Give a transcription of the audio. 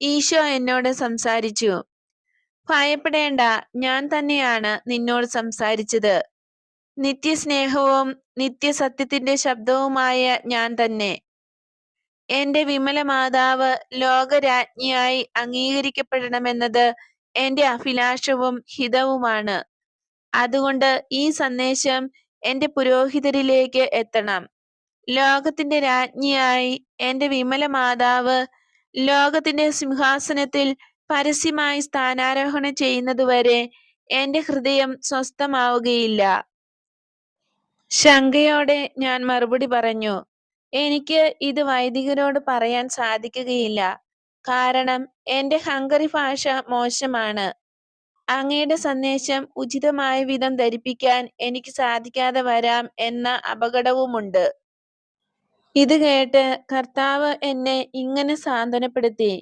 ഈശോ എന്നോട് സംസാരിച്ചു. ഭയപ്പെടേണ്ട, ഞാൻ തന്നെയാണ് നിന്നോട് സംസാരിച്ചത്. നിത്യസ്നേഹവും നിത്യസത്യത്തിന്റെ ശബ്ദവുമായ ഞാൻ തന്നെ. എന്റെ വിമല മാതാവ് ലോകരാജ്ഞിയായി അംഗീകരിക്കപ്പെടണമെന്നത് എന്റെ അഭിലാഷവും ഹിതവുമാണ്. അതുകൊണ്ട് ഈ സന്ദേശം എന്റെ പുരോഹിതരിലേക്ക് എത്തണം. ലോകത്തിന്റെ രാജ്ഞിയായി എന്റെ വിമല മാതാവ് ലോകത്തിന്റെ സിംഹാസനത്തിൽ പരസ്യമായി സ്ഥാനാരോഹണം ചെയ്യുന്നതുവരെ എന്റെ ഹൃദയം സ്വസ്ഥമാവുകയില്ല. ശങ്കയോടെ ഞാൻ മറുപടി പറഞ്ഞു, എനിക്ക് ഇത് വൈദികരോട് പറയാൻ സാധിക്കുകയില്ല. കാരണം എന്റെ ഹംഗറി ഭാഷ മോശമാണ്. അങ്ങയുടെ സന്ദേശം ഉചിതമായ വിധം ധരിപ്പിക്കാൻ എനിക്ക് സാധിക്കാതെ വരാം എന്ന അപകടവുമുണ്ട്. ഇത് കേട്ട് കർത്താവ് എന്നെ ഇങ്ങനെ സാന്ത്വനപ്പെടുത്തി.